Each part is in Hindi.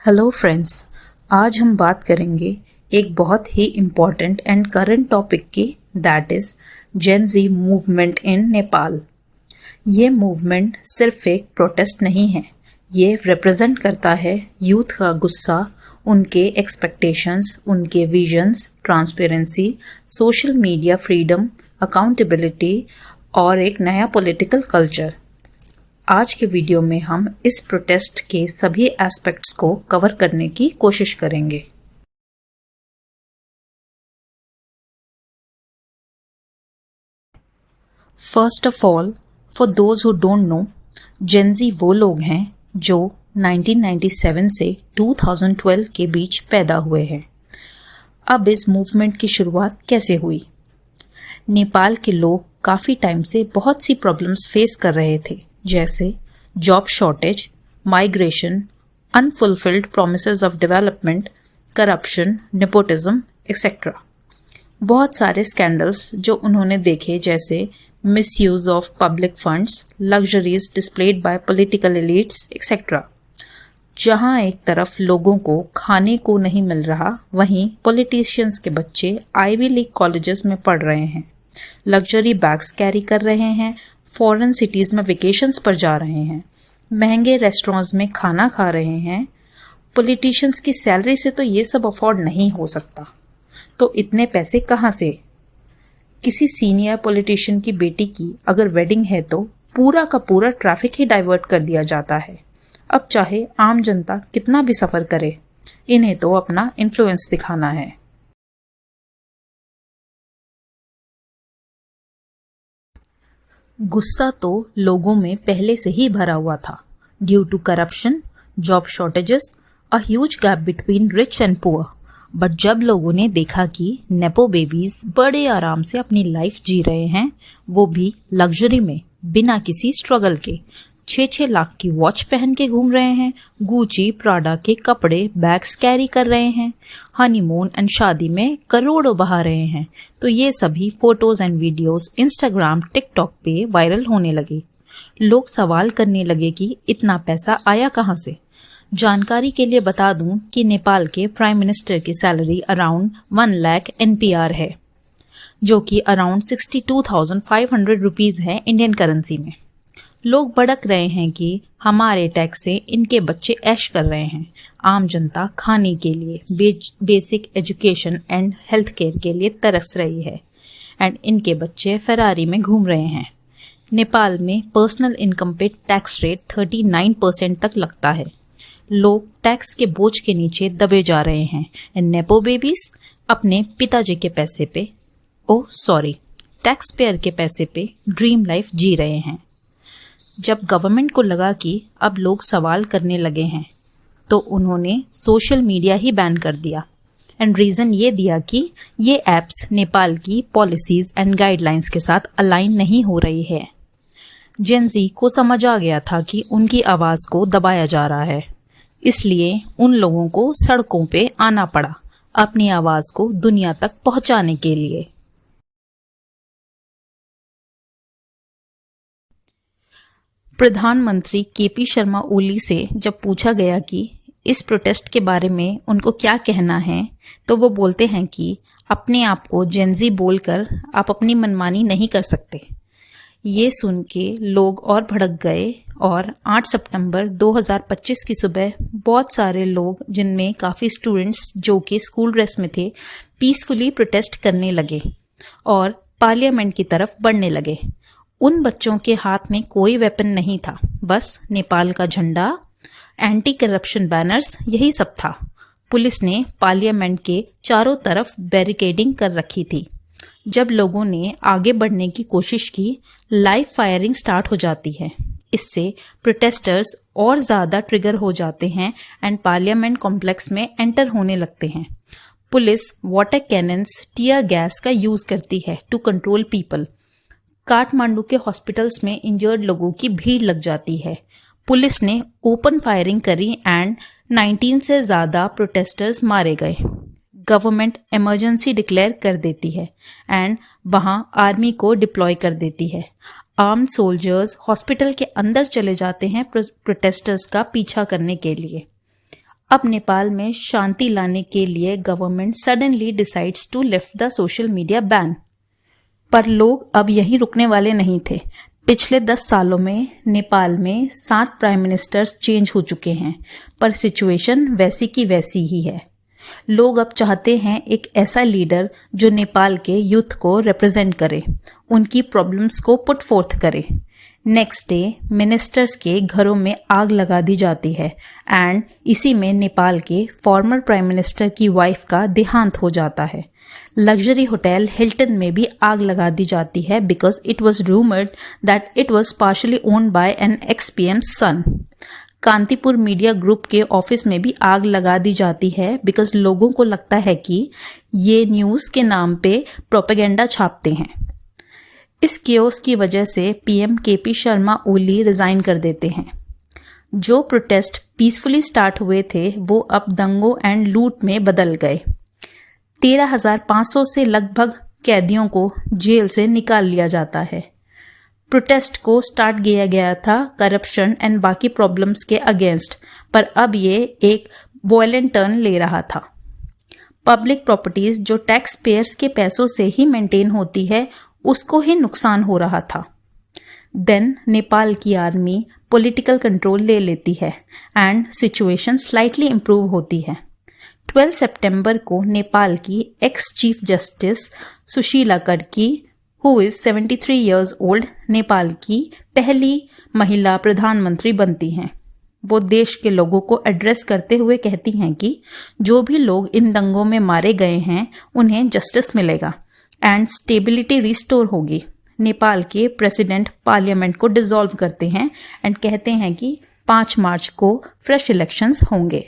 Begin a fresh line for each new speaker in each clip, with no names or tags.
हेलो फ्रेंड्स, आज हम बात करेंगे एक बहुत ही इम्पॉर्टेंट एंड करंट टॉपिक की, that is Gen Z movement in Nepal. ये मूवमेंट सिर्फ एक प्रोटेस्ट नहीं है, ये रिप्रेजेंट करता है यूथ का गुस्सा, उनके एक्सपेक्टेशंस, उनके visions, transparency, social media freedom, accountability और एक नया पॉलिटिकल कल्चर। आज के वीडियो में हम इस प्रोटेस्ट के सभी एस्पेक्ट्स को कवर करने की कोशिश करेंगे। First of all, for those who don't know, Gen Z वो लोग हैं जो 1997 से 2012 के बीच पैदा हुए हैं। अब इस मूवमेंट की शुरुआत कैसे हुई? नेपाल के लोग काफ़ी टाइम से बहुत सी प्रॉब्लम्स फेस कर रहे थे, जैसे job shortage, migration, unfulfilled promises of development, corruption, nepotism etcetera. बहुत सारे स्कैंडल्स जो उन्होंने देखे, जैसे misuse of public funds, luxuries displayed bye political elites etcetera. जहां एक तरफ लोगों को खाने को नहीं मिल रहा, वहीं पॉलिटिशियंस के बच्चे आईवी लीग कॉलेजेस में पढ़ रहे हैं, लग्जरी बैग्स कैरी कर रहे हैं, फॉरेन सिटीज़ में वेकेशंस पर जा रहे हैं, महंगे रेस्टोरेंट्स में खाना खा रहे हैं। पॉलिटिशियंस की सैलरी से तो ये सब अफोर्ड नहीं हो सकता, तो इतने पैसे कहाँ से? किसी सीनियर पॉलिटिशियन की बेटी की अगर वेडिंग है तो पूरा का पूरा ट्रैफिक ही डाइवर्ट कर दिया जाता है। अब चाहे आम जनता कितना भी सफ़र करे, इन्हें तो अपना इन्फ्लुएंस दिखाना है। गुस्सा तो लोगों में पहले से ही भरा हुआ था, due to corruption, job shortages, a huge gap between rich and poor. But जब लोगों ने देखा कि नेपो बेबीज बड़े आराम से अपनी लाइफ जी रहे हैं, वो भी लग्जरी में, बिना किसी स्ट्रगल के, 6-6 लाख की वॉच पहन के घूम रहे हैं, गुची प्राडा के कपड़े बैग्स कैरी कर रहे हैं, हनीमून एंड शादी में करोड़ों बहा रहे हैं, तो ये सभी photos and videos Instagram, TikTok पे वायरल होने लगे। लोग सवाल करने लगे कि इतना पैसा आया कहाँ से? जानकारी के लिए बता दूं कि नेपाल के प्राइम मिनिस्टर की सैलरी अराउंड 1 लाख NPR है, जो कि अराउंड 62,500 रुपीज़ है इंडियन करेंसी में। लोग भड़क रहे हैं कि हमारे टैक्स से इनके बच्चे ऐश कर रहे हैं, आम जनता खाने के लिए, basic education and health care के लिए तरस रही है, एंड इनके बच्चे फेरारी में घूम रहे हैं। नेपाल में पर्सनल इनकम पे टैक्स रेट 39% तक लगता है। लोग टैक्स के बोझ के नीचे दबे जा रहे हैं, एंड नेपो बेबीज अपने पिताजी के पैसे पे, टैक्स पेयर के पैसे पे ड्रीम लाइफ जी रहे हैं। जब गवर्नमेंट को लगा कि अब लोग सवाल करने लगे हैं, तो उन्होंने सोशल मीडिया ही बैन कर दिया, एंड रीज़न ये दिया कि ये ऐप्स नेपाल की पॉलिसीज़ एंड गाइडलाइंस के साथ अलाइन नहीं हो रही है। जेन ज़ी को समझ आ गया था कि उनकी आवाज़ को दबाया जा रहा है, इसलिए उन लोगों को सड़कों पे आना पड़ा अपनी आवाज़ को दुनिया तक पहुंचाने के लिए। प्रधानमंत्री KP शर्मा ओली से जब पूछा गया कि इस प्रोटेस्ट के बारे में उनको क्या कहना है, तो वो बोलते हैं कि अपने आप को जेन ज़ी बोलकर आप अपनी मनमानी नहीं कर सकते। ये सुन के लोग और भड़क गए, और 8 सितंबर 2025 की सुबह बहुत सारे लोग, जिनमें काफ़ी स्टूडेंट्स जो कि स्कूल ड्रेस में थे, पीसफुली प्रोटेस्ट करने लगे और पार्लियामेंट की तरफ बढ़ने लगे। उन बच्चों के हाथ में कोई वेपन नहीं था, बस नेपाल का झंडा, एंटी करप्शन बैनर्स, यही सब था। पुलिस ने पार्लियामेंट के चारों तरफ बैरिकेडिंग कर रखी थी। जब लोगों ने आगे बढ़ने की कोशिश की, लाइव फायरिंग स्टार्ट हो जाती है। इससे प्रोटेस्टर्स और ज़्यादा ट्रिगर हो जाते हैं एंड पार्लियामेंट कॉम्प्लेक्स में एंटर होने लगते हैं। Police water cannons, tear gas का यूज़ करती है टू कंट्रोल पीपल। काठमांडू के हॉस्पिटल्स में इंजर्ड लोगों की भीड़ लग जाती है। पुलिस ने ओपन फायरिंग करी एंड 19 से ज़्यादा प्रोटेस्टर्स मारे गए। गवर्नमेंट इमरजेंसी डिक्लेयर कर देती है एंड वहां आर्मी को डिप्लॉय कर देती है। आर्म्ड सोल्जर्स हॉस्पिटल के अंदर चले जाते हैं प्रोटेस्टर्स का पीछा करने के लिए। अब नेपाल में शांति लाने के लिए government suddenly decides to lift the social media ban. पर लोग अब यहीं रुकने वाले नहीं थे। पिछले 10 सालों में नेपाल में 7 प्राइम मिनिस्टर्स चेंज हो चुके हैं, पर सिचुएशन वैसी की वैसी ही है। लोग अब चाहते हैं एक ऐसा लीडर जो नेपाल के यूथ को रिप्रेजेंट करे, उनकी प्रॉब्लम्स को पुट फोर्थ करे। नेक्स्ट डे मिनिस्टर्स के घरों में आग लगा दी जाती है एंड इसी में नेपाल के फॉर्मर प्राइम मिनिस्टर की वाइफ का देहांत हो जाता है। लग्जरी होटल हिल्टन में भी आग लगा दी जाती है because it was rumoured that it was partially owned by an ex PM son. Kantipur media group के ऑफिस में भी आग लगा दी जाती है बिकॉज लोगों को लगता है कि ये न्यूज़ के नाम पे प्रोपेगेंडा छापते हैं। इस केओस की वजह से PM KP Sharma Oli resign कर देते हैं। जो प्रोटेस्ट पीसफुली स्टार्ट हुए थे वो अब दंगों एंड लूट में बदल गए। 13,500 से लगभग कैदियों को जेल से निकाल लिया जाता है। प्रोटेस्ट को स्टार्ट किया गया था करप्शन एंड बाकी प्रॉब्लम्स के अगेंस्ट, पर अब ये एक वॉयलेंट टर्न ले रहा था। पब्लिक प्रॉपर्टीज जो टैक्स पेयर्स के पैसों से ही मेंटेन होती है उसको ही नुकसान हो रहा था। देन नेपाल की आर्मी पॉलिटिकल कंट्रोल ले लेती है एंड सिचुएशन स्लाइटली इम्प्रूव होती है। 12 सितंबर को नेपाल की ex chief justice Sushila Karki, who is 73 years old, Nepal की पहली महिला प्रधानमंत्री बनती हैं। वो देश के लोगों को एड्रेस करते हुए कहती हैं कि जो भी लोग इन दंगों में मारे गए हैं उन्हें जस्टिस मिलेगा एंड स्टेबिलिटी रिस्टोर होगी। नेपाल के प्रेसिडेंट पार्लियामेंट को डिसॉल्व करते हैं एंड कहते हैं कि 5 मार्च को फ्रेश इलेक्शंस होंगे।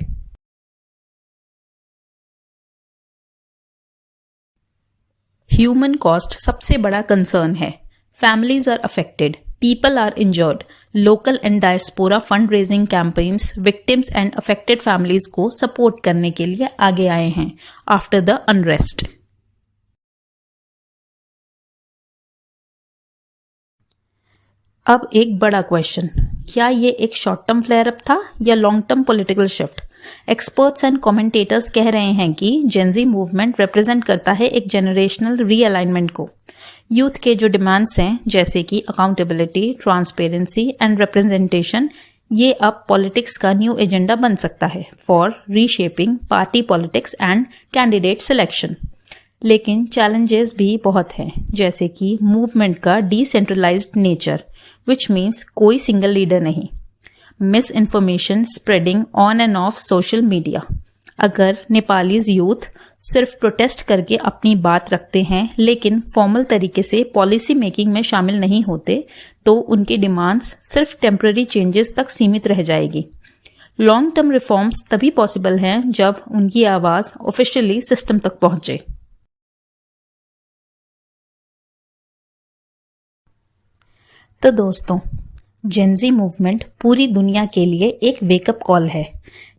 ह्यूमन कॉस्ट सबसे बड़ा कंसर्न है। Families are affected, people are injured. Local and diaspora fund raising campaigns victims and affected families को सपोर्ट करने के लिए आगे आए हैं आफ्टर द अनरेस्ट। अब एक बड़ा क्वेश्चन, क्या ये एक शॉर्ट टर्म फ्लेयर अप था या long term political shift? Experts and commentators कह रहे हैं कि जेनजी मूवमेंट रिप्रेजेंट करता है एक जनरेशनल रीअलाइनमेंट को। यूथ के जो डिमांड्स हैं जैसे कि अकाउंटेबिलिटी, ट्रांसपेरेंसी एंड रिप्रेजेंटेशन, ये अब पॉलिटिक्स का न्यू एजेंडा बन सकता है for reshaping party politics and candidate selection. लेकिन चैलेंजेस भी बहुत हैं, जैसे कि मूवमेंट का डिसेंट्रलाइज्ड नेचर, विच मीन्स कोई सिंगल लीडर नहीं, miss information spreading on end of social media. अगर नेपालीज यूथ सिर्फ प्रोटेस्ट करके अपनी बात रखते हैं लेकिन फॉर्मल तरीके से पॉलिसी मेकिंग में शामिल नहीं होते तो उनकी डिमांड्स सिर्फ टेम्पररी चेंजेस तक सीमित रह जाएगी। लॉन्ग टर्म रिफॉर्म्स तभी पॉसिबल हैं जब उनकी आवाज ऑफिशियली सिस्टम तक पहुंचे। तो दोस्तों, जेनजी मूवमेंट पूरी दुनिया के लिए एक वेकअप कॉल है।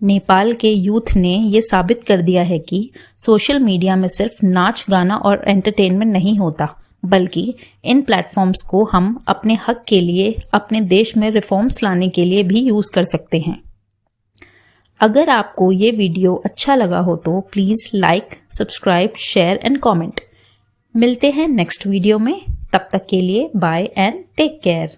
नेपाल के यूथ ने ये साबित कर दिया है कि सोशल मीडिया में सिर्फ नाच, गाना और एंटरटेनमेंट नहीं होता, बल्कि इन प्लेटफॉर्म्स को हम अपने हक के लिए, अपने देश में रिफॉर्म्स लाने के लिए भी यूज कर सकते हैं। अगर आपको ये वीडियो अच्छा लगा हो तो please like, subscribe, share and comment. मिलते हैं नेक्स्ट वीडियो में, तब तक के लिए बाय एंड टेक केयर।